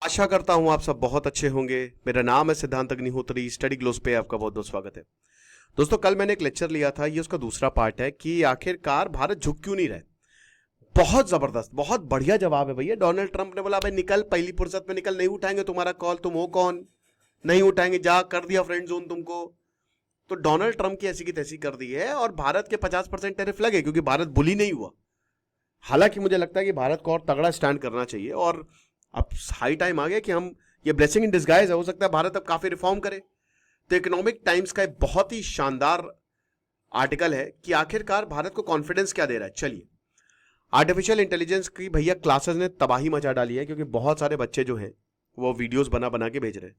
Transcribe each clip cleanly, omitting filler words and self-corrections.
आशा करता हूं आप सब बहुत अच्छे होंगे। मेरा नाम है सिद्धांत अग्निहोत्री। स्टडी ग्लोस पे आपका बहुत बहुत स्वागत है। दोस्तों, कल मैंने एक लेक्चर लिया था, ये उसका दूसरा पार्ट है कि आखिरकार भारत झुक क्यों नहीं रहा है। बहुत जबरदस्त, बहुत बढ़िया जवाब है भैया। डोनाल्ड ट्रंप ने बोला भाई निकल, पहली फुर्सत में निकल, नहीं उठाएंगे तुम्हारा कॉल, तुम हो कौन, नहीं उठाएंगे, जा कर दिया फ्रेंड जोन तुमको। तो डोनाल्ड ट्रंप की ऐसी की तैसी कर दी है और भारत के 50% टैरिफ लगे क्योंकि भारत बुली नहीं हुआ। हालांकि मुझे लगता है कि भारत को और तगड़ा स्टैंड करना चाहिए और अब हाई टाइम आ गया कि हम, ये ब्लेसिंग इन डिस्गाइज है, हो सकता है भारत अब काफी रिफॉर्म करे। तो इकोनॉमिक टाइम्स का एक बहुत ही शानदार आर्टिकल है कि आखिरकार भारत को कॉन्फिडेंस क्या दे रहा है। चलिए, आर्टिफिशियल इंटेलिजेंस की भैया क्लासेस ने तबाही मचा डाली है क्योंकि बहुत सारे बच्चे जो हैं वो वीडियोस बना बना के भेज रहे हैं।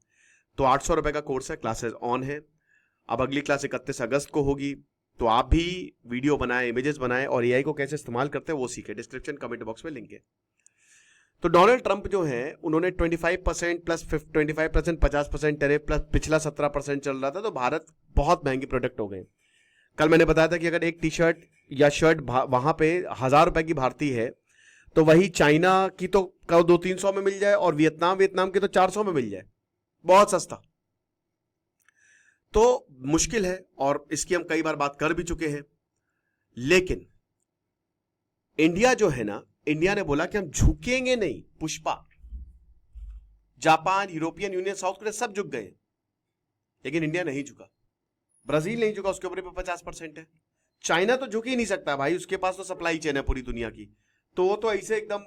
तो 800 रुपए का कोर्स है, क्लासेस ऑन है। अब अगली क्लास 31 अगस्त को होगी। तो आप भी वीडियो बनाए, इमेजेस बनाए और एआई को कैसे इस्तेमाल करते हैं वो सीखे। डिस्क्रिप्शन कमेंट बॉक्स में लिंक है। तो डोनाल्ड ट्रंप जो है उन्होंने 25% प्लस 25%, 50% टैरिफ प्लस पिछला 17% चल रहा था, तो भारत बहुत महंगी प्रोडक्ट हो गए। कल मैंने बताया था कि अगर एक टी शर्ट या शर्ट वहां पे 1,000 रुपए की भारतीय है तो वही चाइना की तो 200-300 में मिल जाए और वियतनाम की तो 400 में मिल जाए। बहुत सस्ता। तो मुश्किल है और इसकी हम कई बार बात कर भी चुके हैं। लेकिन इंडिया जो है ना, इंडिया ने बोला कि हम झुकेंगे नहीं। Pushpa, Japan, European union, south Korea सब झुक गए, लेकिन इंडिया नहीं झुका। ब्राजील नहीं झुका, उसके ऊपर भी 50% है। चाइना तो झुक ही नहीं सकता भाई, उसके पास तो सप्लाई चेन है पूरी दुनिया की। तो वो तो ऐसे एकदम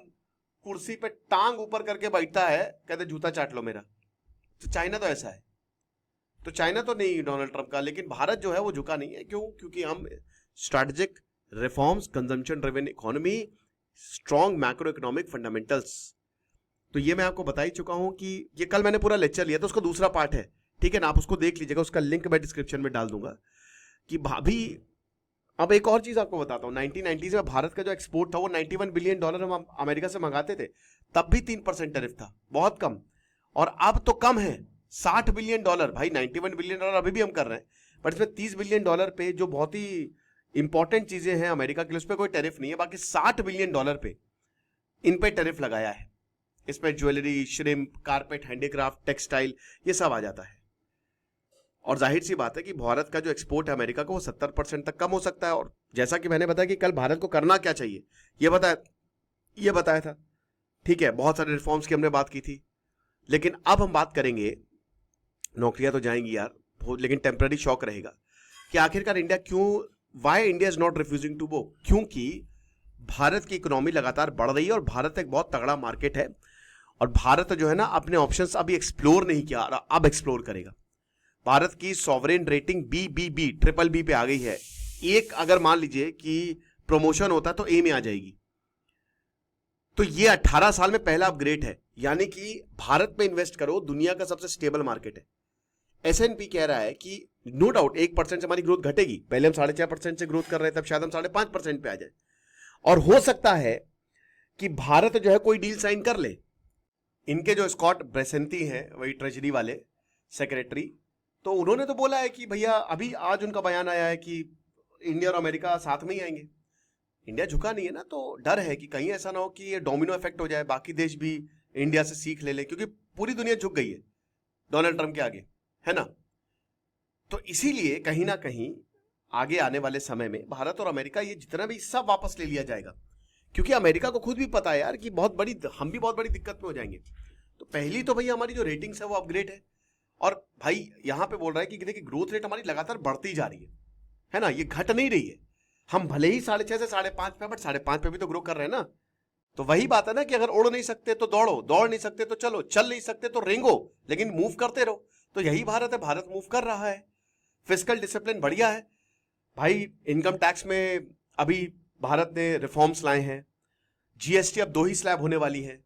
कुर्सी पे टांग ऊपर करके बैठता है, कहते जूता चाट लो मेरा। तो चाइना तो ऐसा है। तो चाइना तो नहीं डोनाल्ड ट्रंप का, लेकिन भारत जो है वो झुका नहीं है। क्यों? क्योंकि हम strategic reforms, consumption driven economy, strong macro economic fundamentals. तो ये मैं आपको बता ही चुका हूं कि ये कल मैंने पूरा लेक्चर लिया, तो उसका दूसरा पार्ट है, ठीक है ना, आप उसको देख लीजिएगा। उसका लिंक मैं डिस्क्रिप्शन में डाल दूंगा कि भाभी। अब एक और चीज आपको बताता हूँ, 1990s में भारत का जो एक्सपोर्ट था वो $91 बिलियन हम अमेरिका से मंगाते थे। तब भी 3% टैरिफ था, बहुत कम। और अब तो कम है, $60 बिलियन। भाई $91 बिलियन अभी भी हम कर रहे हैं, बट इसमें $30 बिलियन पे जो बहुत ही इंपॉर्टेंट चीजें हैं अमेरिका के लिए, उस पर कोई टैरिफ नहीं है। बाकी $60 बिलियन पे इन पे टैरिफ लगाया है। इसमें jewellery, shrimp, carpet, handicraft, textile, ये सब आ जाता है। और जाहिर सी बात है कि भारत का जो एक्सपोर्ट है अमेरिका को वो 70% तक कम हो सकता है। और जैसा कि मैंने बताया कि कल भारत को करना क्या चाहिए, ये बताया था, ठीक है। बहुत सारे रिफॉर्म्स की हमने बात की थी, लेकिन अब हम बात करेंगे, नौकरियां तो जाएंगी यार, लेकिन टेम्पररी शॉक रहेगा कि आखिरकार इंडिया क्यों, why India is not refusing to go. क्योंकि भारत की इकोनॉमी लगातार बढ़ रही है और भारत एक बहुत तगड़ा मार्केट है। और भारत जो है ना, अपने ऑप्शंस अभी एक्सप्लोर नहीं किया, अब एक्सप्लोर करेगा। भारत की sovereign rating BBB, triple B पे आ गई है। एक अगर मान लीजिए कि प्रमोशन होता है तो A में आ जाएगी। तो ये 18 साल में पहला अपग्रेड है, यानी कि भारत में इन्वेस्ट करो, दुनिया का सबसे स्टेबल मार्केट है। S&P कह रहा है कि नो डाउट 1% से हमारी ग्रोथ घटेगी। पहले हम 4.5% से ग्रोथ कर रहे थे, तब शायद हम 5.5% पे आ जाए। और हो सकता है कि भारत जो है कोई डील साइन कर ले। इनके जो स्कॉट ब्रेसेंटी हैं, वही ट्रेजरी वाले सेक्रेटरी, तो उन्होंने तो बोला है कि भैया, अभी आज उनका बयान आया है कि इंडिया और अमेरिका साथ में ही आएंगे। इंडिया झुका नहीं है ना, तो डर है कि कहीं ऐसा ना हो कि ये डोमिनो इफेक्ट हो जाए, बाकी देश भी इंडिया से सीख ले क्योंकि पूरी दुनिया झुक गई है डोनाल्ड ट्रंप के आगे, है ना। तो इसीलिए कहीं ना कहीं आगे आने वाले समय में भारत और अमेरिका, ये जितना भी सब वापस ले लिया जाएगा, क्योंकि अमेरिका को खुद भी पता है यार कि हम भी बहुत बड़ी दिक्कत में हो जाएंगे। तो पहली तो भैया हमारी जो रेटिंग्स है वो अपग्रेड है। और भाई यहां पे बोल रहा है कि देखिए ग्रोथ रेट हमारी लगातार बढ़ती जा रही है ना, ये घट नहीं रही है। हम भले ही 6.5 से 5.5 पे, बट 5.5 पे भी तो ग्रो कर रहे हैं ना। तो वही बात है ना कि अगर उड़ नहीं सकते तो दौड़ो, दौड़ नहीं सकते तो चलो, चल नहीं सकते तो रेंगो, लेकिन मूव करते रहो। तो यही भारत है, भारत मूव कर रहा है। फिस्कल डिसिप्लिन बढ़िया है भाई। इनकम टैक्स में अभी भारत ने रिफॉर्म्स लाए हैं। GST अब 2 ही स्लैब होने वाली है।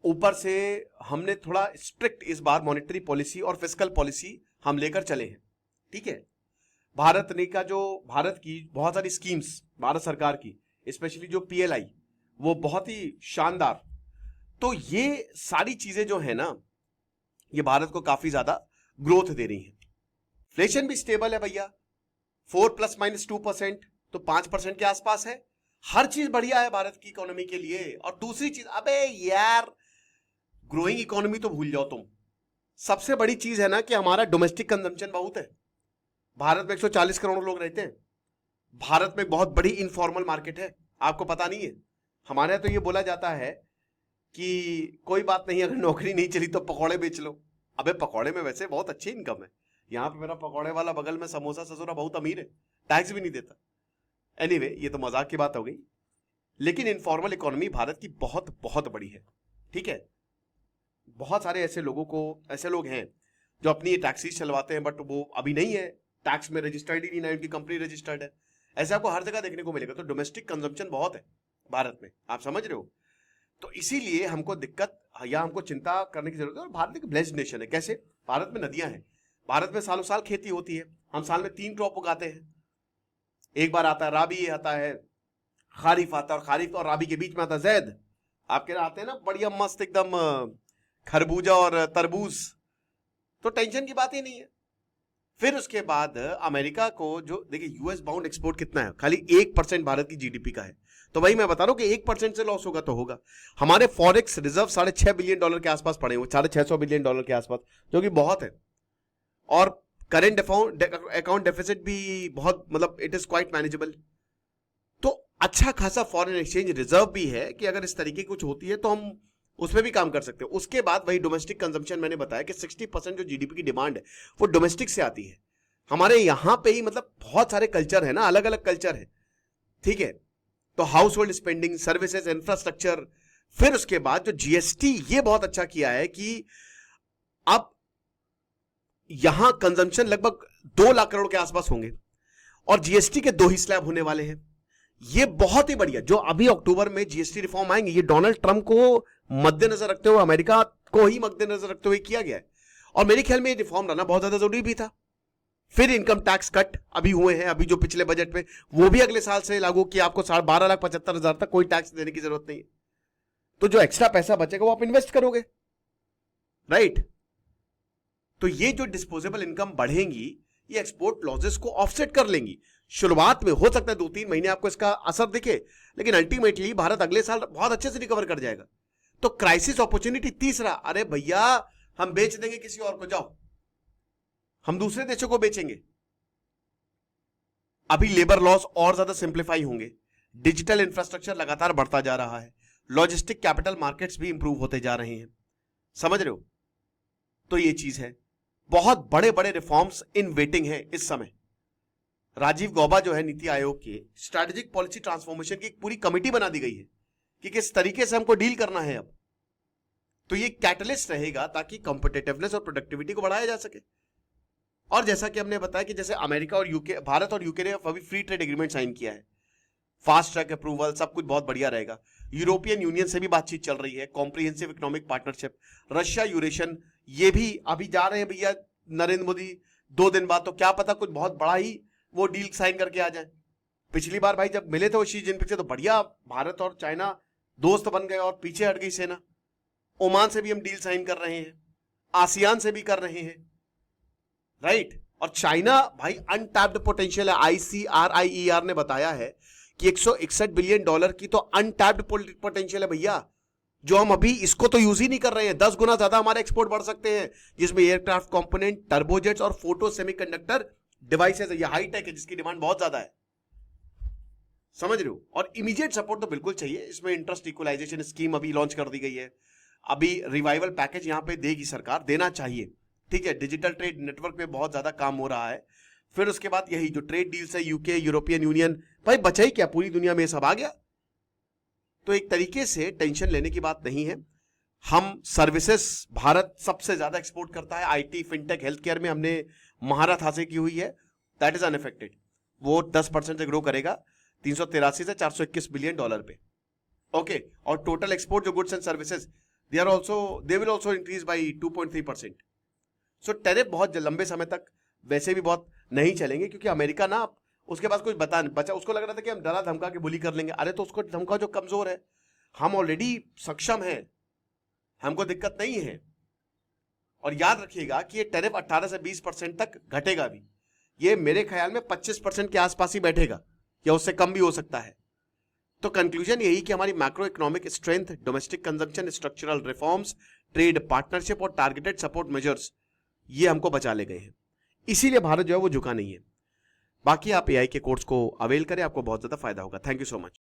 ऊपर से हमने थोड़ा स्ट्रिक्ट इस बार मॉनेटरी पॉलिसी और फिस्कल पॉलिसी हम लेकर चले हैं, ठीक है। भारत ने का जो, भारत की बहुत सारी स्कीम्स, भारत सरकार की स्पेशली जो PLI, वो बहुत ही शानदार। तो ये सारी चीजें जो है ना, ये भारत को काफी ज्यादा ग्रोथ दे रही हैं। इन्फ्लेशन भी स्टेबल है भैया, 4 ±2%, तो 5% के आसपास है। हर चीज बढ़िया है भारत की इकोनॉमी के लिए। और दूसरी चीज, अबे यार, ग्रोइंग इकोनॉमी तो भूल जाओ तुम। सबसे बड़ी चीज है ना कि हमारा डोमेस्टिक कंजम्पशन बहुत है। भारत में 140 करोड़ लोग रहते हैं। भारत में बहुत बड़ी इनफॉर्मल मार्केट है, आपको पता नहीं है। हमारे यहाँ तो ये बोला जाता है कि कोई बात नहीं, अगर नौकरी नहीं चली तो पकौड़े बेच लो। अबे पकौड़े में वैसे बहुत अच्छी इनकम है। यहाँ पे मेरा पकौड़े वाला बगल में समोसा ससुरा बहुत अमीर है, टैक्स भी नहीं देता। एनीवे, ये तो मजाक की बात हो गई। लेकिन इनफॉर्मल इकोनॉमी भारत की बहुत बहुत बड़ी है, ठीक है। बहुत सारे ऐसे लोग हैं जो अपनी टैक्सीज चलवाते हैं, बट वो अभी नहीं है टैक्स में रजिस्टर्ड ही नहीं, उनकी कंपनी रजिस्टर्ड है। ऐसे आपको हर जगह देखने को मिलेगा। तो डोमेस्टिक कंजम्पशन बहुत है भारत में, आप समझ रहे हो। तो इसीलिए हमको दिक्कत या हमको चिंता करने की जरूरत है। और भारत एक ब्लेस्ड नेशन है। कैसे? भारत में नदियां हैं, भारत में सालों साल खेती होती है। हम साल में 3 क्रॉप उगाते हैं। एक बार आता है राबी, आता है खारिफ, आता है, और खारिफ और राबी के बीच में आता है जैद। आपके यहाँ आते हैं ना बढ़िया मस्त एकदम खरबूजा और तरबूज, तो टेंशन की बात ही नहीं है। फिर उसके बाद अमेरिका को जो देखिए, यूएस बाउंड एक्सपोर्ट कितना है? खाली 1% भारत की जीडीपी का है। तो भाई मैं बता रहा हूं कि 1% से लॉस होगा तो होगा। हमारे फॉरेक्स रिजर्व $6.5 बिलियन के आसपास पड़े हुए, $650 बिलियन के आसपास, जो कि बहुत है। और करेंट अकाउंट डेफिसिट भी बहुत, मतलब इट इज क्वाइट मैनेजेबल। तो अच्छा खासा फॉरेन एक्सचेंज रिजर्व भी है कि अगर इस तरीके कुछ होती है तो हम उसमें भी काम कर सकते हैं। उसके बाद वही डोमेस्टिक कंजम्पशन, मैंने बताया कि 60% जो जीडीपी की डिमांड है वो डोमेस्टिक से आती है। हमारे यहां पे ही मतलब बहुत सारे कल्चर है ना, अलग अलग कल्चर है, ठीक है। तो house hold spending, services, infrastructure. फिर उसके बाद जो जीएसटी, ये बहुत अच्छा किया है कि अब यहां कंजम्पशन लगभग 2 लाख करोड़ के आसपास होंगे और जीएसटी के 2 ही स्लैब होने वाले हैं। ये बहुत ही बढ़िया। जो अभी अक्टूबर में जीएसटी रिफॉर्म आएंगे, ये डोनाल्ड ट्रंप को मद्देनजर रखते हुए, अमेरिका को ही मद्देनजर रखते हुए किया गया है। और मेरे ख्याल में ये रिफॉर्म लाना बहुत ज्यादा जरूरी भी था। फिर इनकम टैक्स कट अभी हुए हैं, अभी जो पिछले बजट में, वो भी अगले साल से लागू कि आपको 12,75,000 तक कोई टैक्स देने की जरूरत नहीं है। तो जो एक्स्ट्रा पैसा बचेगा वो आप इन्वेस्ट करोगे, राइट। तो ये जो डिस्पोजेबल इनकम बढ़ेंगी, ये एक्सपोर्ट लॉसेस को ऑफसेट कर लेंगी। शुरुआत में हो सकता है 2-3 महीने आपको इसका असर दिखे, लेकिन अल्टीमेटली भारत अगले साल बहुत अच्छे से रिकवर कर जाएगा। तो क्राइसिस अपॉर्चुनिटी तीसरा, अरे भैया हम बेच देंगे किसी और को, जाओ हम दूसरे देशों को बेचेंगे। अभी लेबर लॉस और ज्यादा सिंप्लीफाई होंगे, डिजिटल इंफ्रास्ट्रक्चर लगातार बढ़ता जा रहा है, लॉजिस्टिक कैपिटल मार्केट्स भी इंप्रूव होते जा रहे हैं, समझ रहे हो। तो ये चीज है, बहुत बड़े बड़े रिफॉर्म्स इन वेटिंग है इस समय। राजीव गौबा जो है नीति आयोग के, स्ट्रैटेजिक पॉलिसी ट्रांसफॉर्मेशन की एक पूरी कमेटी बना दी गई है कि किस तरीके से हमको डील करना है अब। तो ये कैटलिस्ट रहेगा ताकि कॉम्पिटिटिवनेस और प्रोडक्टिविटी को बढ़ाया जा सके। और जैसा कि हमने बताया कि जैसे अमेरिका और यूके, भारत और यूके ने अभी फ्री ट्रेड एग्रीमेंट साइन किया है, फास्ट ट्रैक अप्रूवल, सब कुछ बहुत बढ़िया रहेगा। यूरोपियन यूनियन से भी बातचीत चल रही है, comprehensive economic partnership. Russia Eurasian, ये भी अभी जा रहे हैं भैया नरेंद्र मोदी 2 दिन बाद, तो क्या पता कुछ बहुत बड़ा ही वो डील साइन करके आ जाए। पिछली बार भाई जब मिले थे वो शी जिनपिंग से, तो बढ़िया भारत और चाइना दोस्त बन गए और पीछे हट गई सेना। ओमान से भी हम डील साइन कर रहे हैं, आसियान से भी कर रहे हैं, राइट। और चाइना भाई अनटैप्ड पोटेंशियल है। ICRIER ने बताया है कि $161 बिलियन की तो अनटैप्ड पोटेंशियल है भैया, जो हम अभी इसको तो यूज ही नहीं कर रहे हैं। 10 गुना ज्यादा हमारे एक्सपोर्ट बढ़ सकते हैं, जिसमें एयरक्राफ्ट कंपोनेंट, टर्बोजेट्स और फोटो सेमीकंडक्टर डिवाइसेस है। ये हाईटेक है जिसकी डिमांड बहुत ज्यादा है, समझ रहे हो। और इमीडिएट सपोर्ट तो बिल्कुल चाहिए। इसमें इंटरेस्ट इक्वलाइजेशन स्कीम अभी लॉन्च कर दी गई है, अभी रिवाइवल पैकेज यहां पे देगी सरकार, देना चाहिए, ठीक है। डिजिटल ट्रेड नेटवर्क पे बहुत ज्यादा काम हो रहा है। फिर उसके बाद यही जो ट्रेड डील्स है, यूके, यूरोपियन यूनियन, भाई बचा ही क्या, पूरी दुनिया में सब आ गया। तो एक तरीके से टेंशन लेने की बात नहीं है। हम सर्विसेज, भारत सबसे ज्यादा एक्सपोर्ट करता है, आईटी, फिनटेक, हेल्थ केयर में हमने महारत हासिल की हुई है, दैट इज अनअफेक्टेड। वो 10% से ग्रो करेगा, 383 से $421 बिलियन पे, ओके। और टोटल एक्सपोर्ट जो goods and services, they will also increase by 2.3%। So tariff बहुत लंबे समय तक वैसे भी बहुत नहीं चलेंगे, क्योंकि अमेरिका ना उसके पास कुछ बचा, उसको लग रहा था कि हम डरा धमका के बुली कर लेंगे। अरे तो उसको धमका जो कमजोर है, हम ऑलरेडी सक्षम हैं, हमको दिक्कत नहीं है। और याद रखिएगा कि ये टैरिफ 18 से 20% तक घटेगा भी। ये मेरे ख्याल में 25% के आसपास ही बैठेगा, या उससे कम भी हो सकता है। तो कंक्लूजन यही कि हमारी macro economic strength, domestic consumption, structural reforms, trade, partnership और टारगेटेड सपोर्ट मेजर्स, ये हमको बचा ले गए हैं। इसीलिए भारत जो है वो झुका नहीं है। बाकी आप एआई के कोर्स को अवेल करें, आपको बहुत ज्यादा फायदा होगा। Thank you so much.